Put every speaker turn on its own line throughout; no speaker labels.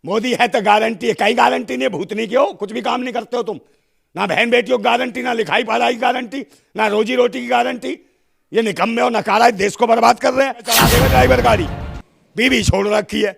मोदी है तो गारंटी है, कहीं गारंटी नहीं है भूतनी की हो, कुछ भी काम नहीं करते हो तुम। ना बहन बेटियों की गारंटी, ना लिखाई पढ़ाई की गारंटी, ना रोजी रोटी की गारंटी। ये निकम्मे और नकारा देश को बर्बाद कर रहे हैं। चला देगा ड्राइवर गाड़ी, बीवी छोड़ रखी है।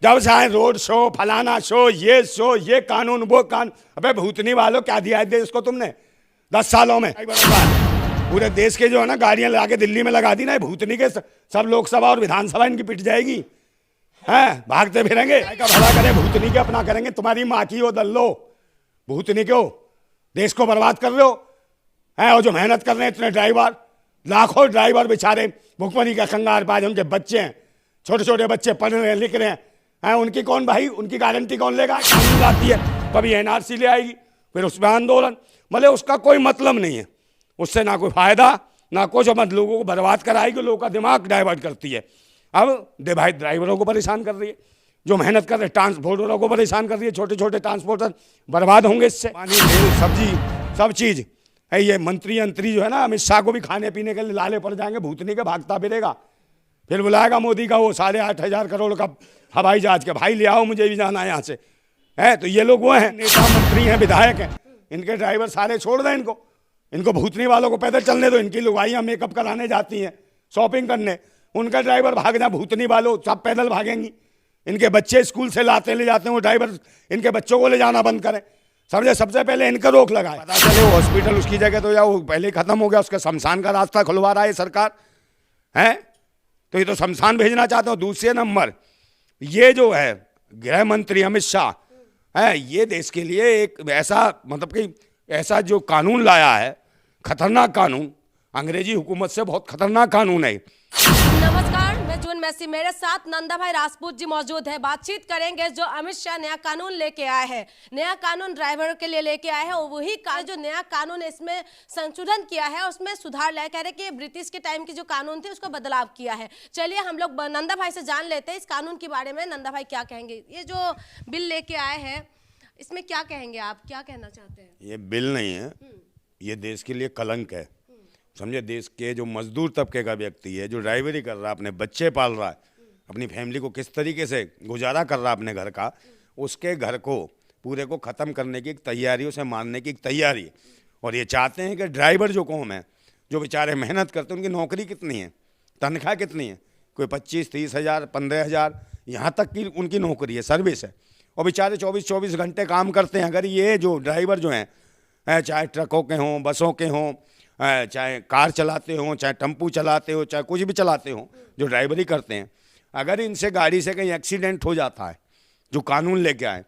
जब से आए रोड शो, फलाना शो, ये कानून वो कानून। अबे भूतनी वालों क्या दिया है देश को तुमने 10 सालों में? पूरे देश के जो है ना गाड़ियां लगा के दिल्ली में लगा दी ना, भूतनी के सब लोकसभा और विधानसभा इनकी पिट जाएगी। हैं भागते फिरेंगे, का भला करे भूतनी के अपना करेंगे। तुम्हारी माँ की हो दल्लो, भूतनी क्यों देश को बर्बाद कर रहे हो हैं? और जो मेहनत कर रहे हैं इतने ड्राइवर, लाखों ड्राइवर बेचारे भुखमरी का कंगाल पाए, उनके बच्चे हैं, छोटे छोटे बच्चे पढ़ रहे हैं, लिख रहे हैं, उनकी कौन भाई, उनकी गारंटी कौन लेगा? कानून लाती है, कभी एनआरसी ले आएगी, फिर उसमें आंदोलन। मतलब उसका कोई मतलब नहीं है, उससे ना कोई फायदा ना कुछ, मत लोगों को बर्बाद कराएगी, लोगों का दिमाग डाइवर्ट करती है। अब भाई ड्राइवरों को परेशान कर रही है, जो मेहनत कर रहे ट्रांसपोर्टरों को परेशान कर रही है। छोटे छोटे ट्रांसपोर्टर बर्बाद होंगे इससे। पानी, तेल, सब्जी, सब चीज़ है। ये मंत्री जो है ना, अमित शाह को भी खाने पीने के लिए लाले पड़ जाएंगे, भूतनी के भागता फिरेगा। फिर बुलाएगा मोदी का वो 8.5 करोड़ का हवाई जहाज के, भाई ले आओ मुझे भी जाना है यहाँ से। है तो ये लोग वो हैं, नेता मंत्री हैं, विधायक हैं, इनके ड्राइवर सारे छोड़ दें इनको भूतनी वालों को पैदल चलने दो। इनकी लुगाइयाँ मेकअप कराने जाती हैं, शॉपिंग करने, उनका ड्राइवर भाग जाए, भूतनी वालों सब पैदल भागेंगी। इनके बच्चे स्कूल से ले जाते हैं वो ड्राइवर, इनके बच्चों को ले जाना बंद करें। समझे, सबसे पहले इनका रोक लगाए। पता चले वो हॉस्पिटल उसकी जगह तो या वो पहले खत्म हो गया, उसके शमशान का रास्ता खुलवा रहा है सरकार है। तो ये तो शमशान भेजना चाहते हो। दूसरे नंबर ये जो है गृह मंत्री अमित शाह है, ये देश के लिए एक ऐसा मतलब कि ऐसा जो कानून लाया है, खतरनाक कानून, अंग्रेजी हुकूमत से बहुत खतरनाक कानून है।
नमस्कार, मैं जून मैसी, मेरे साथ नंदा भाई राजपूत जी मौजूद है। बातचीत करेंगे जो अमित शाह नया कानून लेके आए हैं, नया कानून ड्राइवरों के लिए लेके आए हैं, और वही जो नया कानून है इसमें संशोधन किया है, उसमें सुधार लाया। कह रहे कि ब्रिटिश के टाइम की जो कानून थे उसको बदलाव किया है। चलिए हम लोग नंदा भाई से जान लेते हैं इस कानून के बारे में। नंदा भाई क्या कहेंगे, ये जो बिल लेके आए हैं इसमें क्या कहेंगे, आप क्या कहना चाहते हैं?
ये बिल नहीं है, ये देश के लिए कलंक है। समझे, देश के जो मजदूर तबके का व्यक्ति है, जो ड्राइवरी कर रहा है, अपने बच्चे पाल रहा है, अपनी फैमिली को किस तरीके से गुजारा कर रहा है अपने घर का, उसके घर को पूरे को ख़त्म करने की एक तैयारी, उसे मारने की एक तैयारी है। और ये चाहते हैं कि ड्राइवर जो कौम है, जो बेचारे मेहनत करते हैं, उनकी नौकरी कितनी है, तनख्वाह कितनी है, कोई 25-30 हज़ार 15 हज़ार, यहाँ तक की उनकी नौकरी है, सर्विस है, और बेचारे 24-24 घंटे काम करते हैं। अगर ये जो ड्राइवर जो हैं, चाहे ट्रकों के हों, बसों के हों, चाहे कार चलाते हो, चाहे टेम्पू चलाते हो, चाहे कुछ भी चलाते हो, जो ड्राइवरी करते हैं, अगर इनसे गाड़ी से कहीं एक्सीडेंट हो जाता है, जो कानून लेके आए,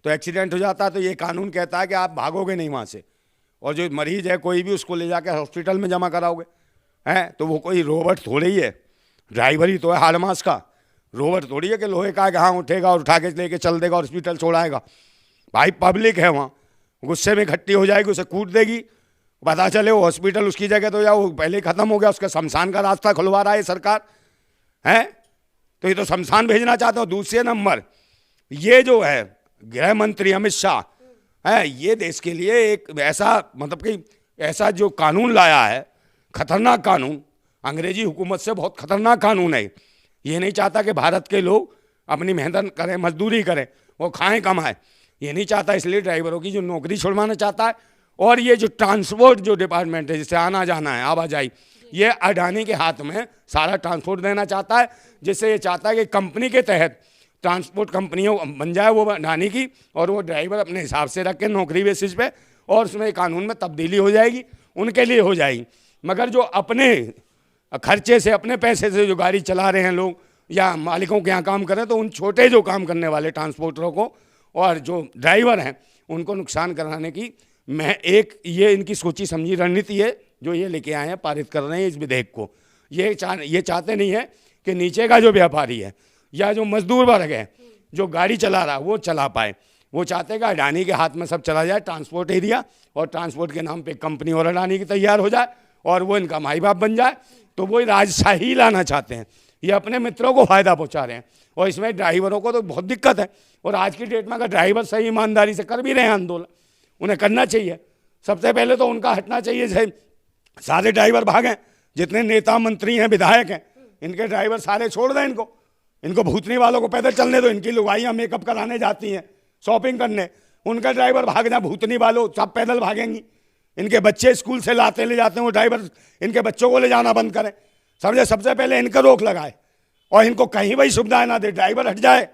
तो एक्सीडेंट हो जाता है तो ये कानून कहता है कि आप भागोगे नहीं वहाँ से, और जो मरीज है कोई भी उसको ले जाकर हॉस्पिटल में जमा कराओगे। हैं तो वो कोई रोबोट थोड़ी ही है, ड्राइवर ही तो है हाड़ मास का, रोबोट थोड़ी है कि लोहे का कि हाँ उठेगा और उठा के लेके चल देगा और हॉस्पिटल छोड़ाएगा। भाई पब्लिक है वहाँ, गुस्से में इकट्ठी हो जाएगी, उसे कूट देगी, पता चले वो हॉस्पिटल उसकी जगह तो या वो पहले खत्म हो गया, उसके शमशान का रास्ता खुलवा रहा है सरकार है। तो ये तो शमशान भेजना चाहते हो। दूसरे नंबर ये जो है गृह मंत्री अमित शाह है, ये देश के लिए एक ऐसा मतलब कि ऐसा जो कानून लाया है, खतरनाक कानून, अंग्रेजी हुकूमत से बहुत खतरनाक कानून है। ये नहीं चाहता कि भारत के लोग अपनी मेहनत करें, मजदूरी करें, वो खाएं कमाएं, ये नहीं चाहता, इसलिए ड्राइवरों की जो नौकरी छुड़वाना चाहता है। और ये जो ट्रांसपोर्ट जो डिपार्टमेंट है, जिससे आना जाना है, आवाजाही, ये अडानी के हाथ में सारा ट्रांसपोर्ट देना चाहता है, जिससे ये चाहता है कि कंपनी के तहत ट्रांसपोर्ट कंपनियों बन जाए वो अडानी की, और वो ड्राइवर अपने हिसाब से रख के नौकरी बेसिस पे, और उसमें कानून में तब्दीली हो जाएगी, उनके लिए हो जाएगी। मगर जो अपने खर्चे से, अपने पैसे से जो गाड़ी चला रहे हैं लोग, या मालिकों के यहाँ काम कर रहे हैं, तो उन छोटे जो काम करने वाले ट्रांसपोर्टरों को और जो ड्राइवर हैं उनको नुकसान कराने की ये इनकी सोची समझी रणनीति है, जो ये लेके आए हैं, पारित कर रहे हैं इस विधेयक को। ये चाहते नहीं है कि नीचे का जो व्यापारी है या जो मजदूर वर्ग है, जो गाड़ी चला रहा है, वो चला पाए। वो चाहते हैं कि अडानी के हाथ में सब चला जाए, ट्रांसपोर्ट एरिया, और ट्रांसपोर्ट के नाम पे कंपनी और अडानी की तैयार हो जाए, और वो इनका माई बाप बन जाए। तो वो राजशाही लाना चाहते हैं, ये अपने मित्रों को फ़ायदा पहुँचा रहे हैं, और इसमें ड्राइवरों को तो बहुत दिक्कत है। और आज की डेट में अगर ड्राइवर सही ईमानदारी से कर भी रहे हैं आंदोलन, उन्हें करना चाहिए। सबसे पहले तो उनका हटना चाहिए, सारे ड्राइवर भागें, जितने नेता मंत्री हैं, विधायक हैं, इनके ड्राइवर सारे छोड़ दें इनको भूतनी वालों को पैदल चलने दो, इनकी लुगाइयाँ मेकअप कराने जाती हैं, शॉपिंग करने, उनका ड्राइवर भागना, भूतनी वालों सब पैदल भागेंगी। इनके बच्चे स्कूल से लाते ले जाते हैं, वो ड्राइवर इनके बच्चों को ले जाना बंद करें। समझे, सबसे पहले इनका रोक लगाए और इनको कहीं भी सुविधाएं ना दे, ड्राइवर हट जाए।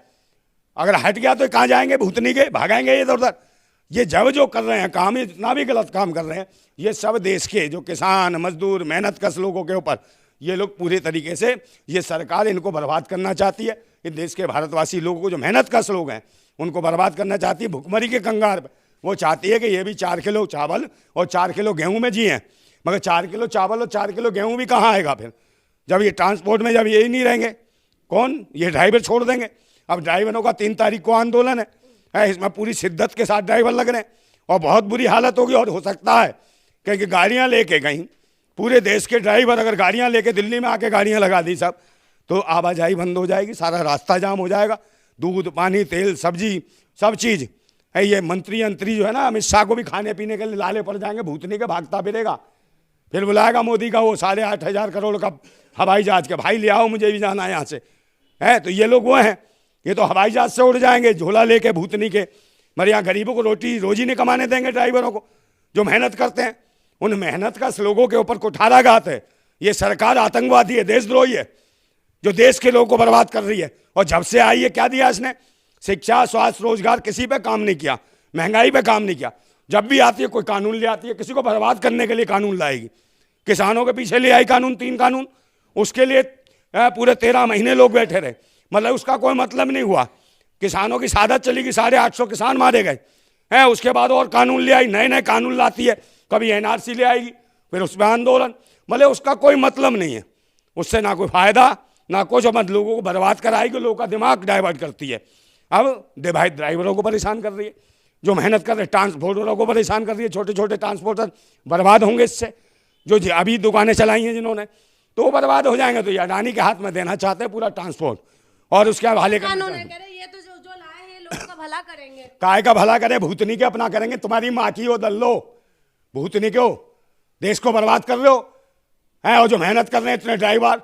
अगर हट गया तो कहाँ जाएंगे, भूतनी के भागेंगे इधर उधर। ये जब जो कर रहे हैं काम, इतना भी गलत काम कर रहे हैं, ये सब देश के जो किसान मजदूर मेहनत कश लोगों के ऊपर ये लोग पूरे तरीके से, ये सरकार इनको बर्बाद करना चाहती है। ये देश के भारतवासी लोगों को जो मेहनत कश लोग हैं उनको बर्बाद करना चाहती है, भुखमरी के कंगाल पे। वो चाहती है कि ये भी 4 किलो चावल और 4 किलो गेहूं में जिए, मगर 4 किलो चावल और 4 किलो गेहूं भी कहाँ आएगा फिर, जब ये ट्रांसपोर्ट में जब ये ही नहीं रहेंगे, कौन, ये ड्राइवर छोड़ देंगे। अब ड्राइवरों का 3 तारीख को आंदोलन है, इसमें पूरी शिद्दत के साथ ड्राइवर लग रहे हैं और बहुत बुरी हालत होगी। और हो सकता है क्योंकि गाड़ियाँ लेके कहीं पूरे देश के ड्राइवर अगर गाड़ियाँ लेके दिल्ली में आके गाड़ियाँ लगा दी सब, तो आवाजाही बंद हो जाएगी, सारा रास्ता जाम हो जाएगा। दूध पानी तेल सब्जी सब चीज़ है, ये मंत्री जो है ना, अमित शाह को भी खाने पीने के लिए लाले पड़ जाएंगे, भूतनी के भागता फिरेगा। फिर बुलाएगा मोदी का वो 8,500 करोड़ का हवाई जहाज के, भाई ले आओ मुझे भी जाना है यहाँ से, है। तो ये लोग वो हैं, ये तो हवाई जहाज से उड़ जाएंगे झोला लेके भूतनी के। मगर यहाँ गरीबों को रोजी नहीं कमाने देंगे, ड्राइवरों को जो मेहनत करते हैं। उन मेहनत का लोगों के ऊपर कुठाराघात है। ये सरकार आतंकवादी है, देशद्रोही है, जो देश के लोगों को बर्बाद कर रही है। और जब से आई है क्या दिया इसने, शिक्षा स्वास्थ्य रोजगार किसी पे काम नहीं किया, महंगाई पे काम नहीं किया। जब भी आती है कोई कानून ले आती है, किसी को बर्बाद करने के लिए कानून लाएगी। किसानों के पीछे ले आई कानून, 3 कानून, उसके लिए पूरे 13 महीने लोग बैठे रहे, मतलब उसका कोई मतलब नहीं हुआ। किसानों की शहादत चली गई, 850 किसान मारे गए हैं। उसके बाद और कानून ले आई, नए नए कानून लाती है, कभी एनआरसी ले आएगी, फिर उसमें आंदोलन, मतलब उसका कोई मतलब नहीं है, उससे ना कोई फायदा ना कुछ, मत लोगों को बर्बाद कराएगी, लोगों का दिमाग डाइवर्ट करती है। अब भाई ड्राइवरों को परेशान कर रही है, जो मेहनत कर रहे ट्रांसपोर्टरों को परेशान कर रही है। छोटे छोटे ट्रांसपोर्टर बर्बाद होंगे इससे, जो अभी दुकानें चलाई हैं जिन्होंने, तो वो बर्बाद हो जाएंगे। तो ये अडानी के हाथ में देना चाहते हैं पूरा ट्रांसपोर्ट और उसके हवाले करना चाहते हैं।
ये तो जो लाए हैं लोगों का भला करेंगे,
काय का भला करे, भूतनी के अपना करेंगे। तुम्हारी माँ की हो दल्लो, भूतनी के हो, देश को बर्बाद कर रहे हो हैं। और जो मेहनत कर रहे हैं इतने ड्राइवर,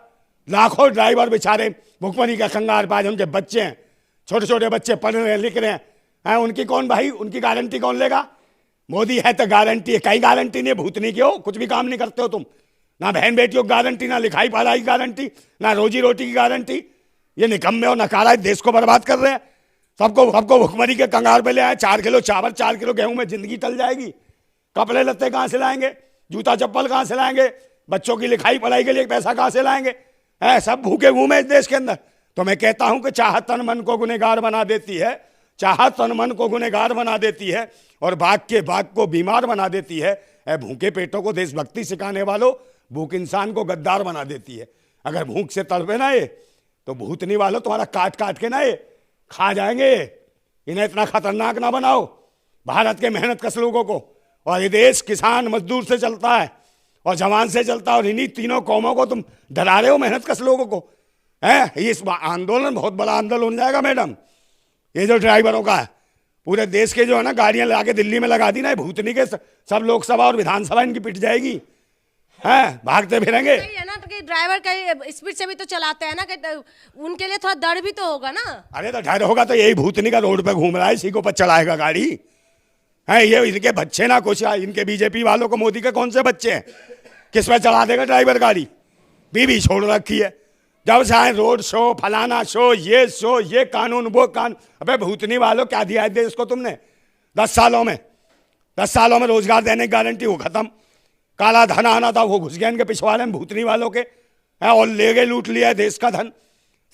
लाखों ड्राइवर बेचारे भुखमरी का कंगाल पाज, उनके बच्चे हैं, छोटे छोटे बच्चे पढ़ रहे हैं लिख रहे हैं, उनकी कौन भाई, उनकी गारंटी कौन लेगा। मोदी है तो गारंटी है, कहीं गारंटी नहीं है। भूतनी के हो, कुछ भी काम नहीं करते हो तुम, ना बहन बेटियों की गारंटी, ना लिखाई पढ़ाई की गारंटी, ना रोजी रोटी की गारंटी। ये निकम्मे और नकारा देश को बर्बाद कर रहे हैं। सबको भुखमरी के कंगाल पे ले आए। 4 किलो चावल 4 किलो गेहूं में जिंदगी टल जाएगी। कपड़े लत्ते कहाँ से लाएंगे, जूता चप्पल कहाँ से लाएंगे, बच्चों की लिखाई पढ़ाई के लिए पैसा कहाँ से लाएंगे, है। सब भूखे घूमे इस देश के अंदर। तो मैं कहता हूं कि चाहत तन मन को गुनहगार बना देती है, चाहत तन मन को गुनहगार बना देती है और बाघ को बीमार बना देती है। भूखे पेटों को देशभक्ति सिखाने वालों, भूख इंसान को गद्दार बना देती है। अगर भूख से तड़पे ना ये, तो भूतनी वालों तुम्हारा काट काट के ना ये खा जाएंगे। इन्हें इतना खतरनाक ना बनाओ, भारत के मेहनत कश लोगों को। और ये देश किसान मजदूर से चलता है और जवान से चलता है, और इन्हीं तीनों कौमों को तुम डरा रहे हो, मेहनत कश लोगों को, है। इस आंदोलन बहुत बड़ा आंदोलन हो जाएगा मैडम। ये जो ड्राइवरों का है, पूरे देश के जो है ना गाड़ियां लाके दिल्ली में लगा दी ना, भूतनी के सब लोकसभा और विधानसभा इनकी पिट जाएगी, है। भागते फिरेंगे।
है ना, तो ड्राइवर कहीं स्पीड से भी तो चलाते हैं ना, कि उनके लिए थोड़ा डर भी तो होगा ना।
अरे तो डर होगा तो यही भूतनी का रोड पे घूम रहा है, इसी को पर चलाएगा गाड़ी, है। ये इनके बच्चे ना कुछ, इनके बीजेपी वालों को मोदी के कौन से बच्चे हैं, किस में चला देगा ड्राइवर गाड़ी। बीवी छोड़ रखी है, जब से आए रोड शो, फलाना शो, ये कानून वो कानून। अबे भूतनी वालों क्या दिया है देश को तुमने 10 सालों में? 10 सालों में रोजगार देने की गारंटी वो खत्म। काला धन आना था वो घुस गया इनके पिछवाड़े में, भूतनी वालों के, है। और ले गए, लूट लिया देश का धन,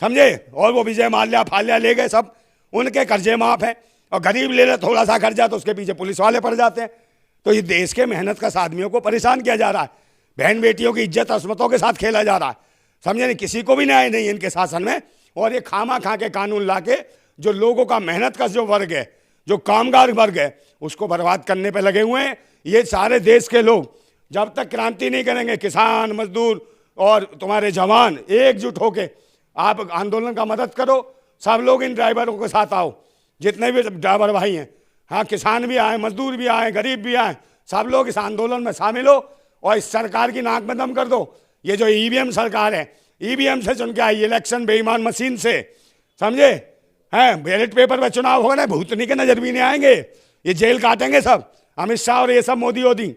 समझे। और वो विजय माल्या फाल्या ले गए सब, उनके कर्जे माफ है। और गरीब ले ले थोड़ा सा कर्जा तो उसके पीछे पुलिस वाले पड़ जाते हैं। तो ये देश के मेहनत कश आदमियों को परेशान किया जा रहा है, बहन बेटियों की इज्जत असमतों के साथ खेला जा रहा है, समझे नहीं। किसी को भी न्याय नहीं इनके शासन में। और ये खामा खा के कानून लाके जो लोगों का मेहनत का जो वर्ग है, जो कामगार वर्ग है, उसको बर्बाद करने पे लगे हुए हैं। ये सारे देश के लोग जब तक क्रांति नहीं करेंगे, किसान मजदूर और तुम्हारे जवान एकजुट होके आप आंदोलन का मदद करो। सब लोग इन ड्राइवरों के साथ आओ, जितने भी ड्राइवर भाई हैं, हाँ, किसान भी आए, मजदूर भी आए, गरीब भी आए, सब लोग इस आंदोलन में शामिल हो और इस सरकार की नाक में दम कर दो। ये जो ईवीएम सरकार है, ईवीएम से चुन के आई, इलेक्शन बेईमान मशीन से, समझे? हैं, बैलेट पेपर पे चुनाव होगा ना, भूतनी के नजर भी नहीं आएंगे, ये जेल काटेंगे सब। अमित शाह और ये सब मोदी वोदी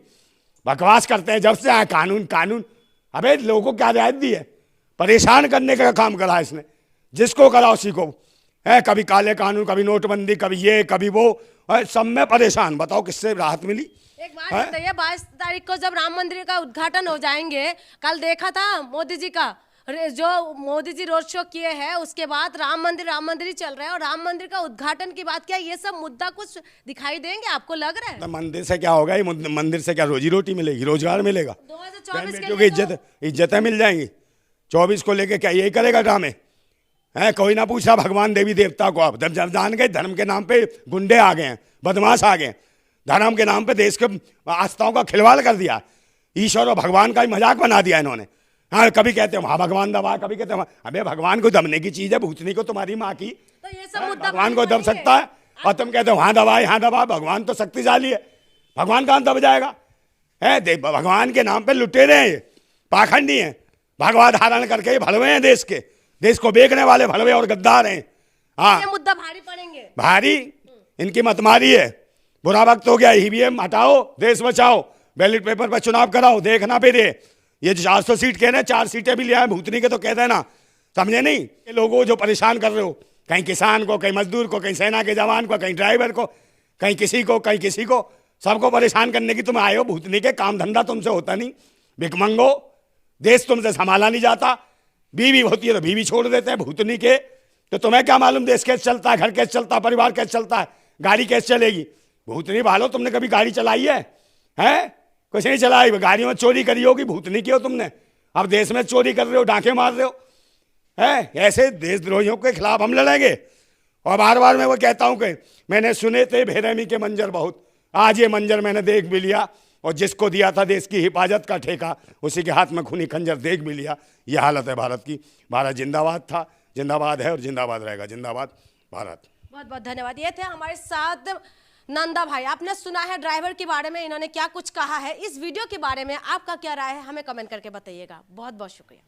बकवास करते हैं जब से आए, कानून कानून। अबे लोगों को क्या रियायत दी है? परेशान करने का काम करा इसने, जिसको करा उसी को है। कभी काले कानून, कभी नोटबंदी, कभी ये कभी वो, सब में परेशान। बताओ किससे राहत मिली?
एक बात बताइए, 22 तारीख को जब राम मंदिर का उद्घाटन हो जाएंगे, कल देखा था मोदी जी का जो मोदी जी रोड शो किए हैं, उसके बाद राम मंदिर ही चल रहा है, और राम मंदिर का उद्घाटन की बात किया, ये सब मुद्दा कुछ दिखाई देंगे आपको लग रहा है?
तो मंदिर से क्या होगा? ये मंदिर से क्या रोजी रोटी मिलेगी, रोजगार मिलेगा?
2024 के
लिए इज्जतें मिल जाएंगी। 24 को लेके क्या यही करेगा ड्रामे? है, कोई ना पूछा भगवान देवी देवता को। अब जब जान गए धर्म के नाम पे गुंडे आ गए हैं, बदमाश आ गए, धर्म के नाम पे देश के आस्थाओं का खिलवाड़ कर दिया, ईश्वर और भगवान का ही मजाक बना दिया इन्होंने। हाँ, कभी कहते हैं वहाँ भगवान दबा, कभी कहते हैं अबे भगवान को दबने की चीज है, भूतनी को तुम्हारी माँ की,
तो ये सब मुद्दा
भगवान को दब सकता है? और तुम कहते हो वहाँ दबा यहाँ दबा, भगवान तो शक्तिशाली है, भगवान कहाँ दब जाएगा? है, भगवान के नाम पे लुटेरे हैं ये, पाखंडी हैं, भगवा धारण करके ये भड़वे हैं, देश को बेचने वाले भड़वे और गद्दार हैं। हाँ,
ये मुद्दा भारी पड़ेंगे,
भारी। इनकी मतमारी है, बुरा वक्त हो गया, ईवीएम हटाओ, देश बचाओ, बैलेट पेपर पर चुनाव कराओ, देखना फिर ये जो 400 सीट कह रहे हैं, 4 सीटें भी ले आए भूतनी के, तो कह देना, समझे नहीं? ये लोगों जो परेशान कर रहे हो, कहीं किसान को, कहीं मजदूर को, कहीं सेना के जवान को, कहीं ड्राइवर को, कहीं किसी को, कहीं किसी को, सबको परेशान करने की तुम आए हो। भूतनी के काम धंधा तुमसे होता नहीं, भिकमंगो, देश तुमसे संभाला नहीं जाता, बीवी होती है तो बीवी छोड़ देते हैं भूतनी के। तो तुम्हें क्या मालूम देश कैसे चलता है, घर कैसे चलता है, परिवार कैसे चलता है, गाड़ी कैसे चलेगी? भूतनी भालो, तुमने कभी गाड़ी चलाई है? हैं, कुछ नहीं चलाई। गाड़ियों में चोरी करी होगी, भूतनी की हो तुमने। अब देश में चोरी कर रहे हो, डाके मार रहे हो, है? ऐसे देशद्रोहियों के खिलाफ हम लड़ेंगे। और बार बार मैं वो कहता हूं कि मैंने सुने थे बेरहमी के मंजर बहुत, आज ये मंजर मैंने देख भी लिया, और जिसको दिया था देश की हिफाजत का ठेका, उसी के हाथ में खूनी खंजर देख भी लिया। ये हालत है भारत की। भारत जिंदाबाद था, जिंदाबाद है और जिंदाबाद रहेगा। जिंदाबाद भारत।
बहुत बहुत धन्यवाद। ये थे हमारे साथ नंदा भाई। आपने सुना है ड्राइवर के बारे में इन्होंने क्या कुछ कहा है। इस वीडियो के बारे में आपका क्या राय है, हमें कमेंट करके बताइएगा। बहुत बहुत शुक्रिया।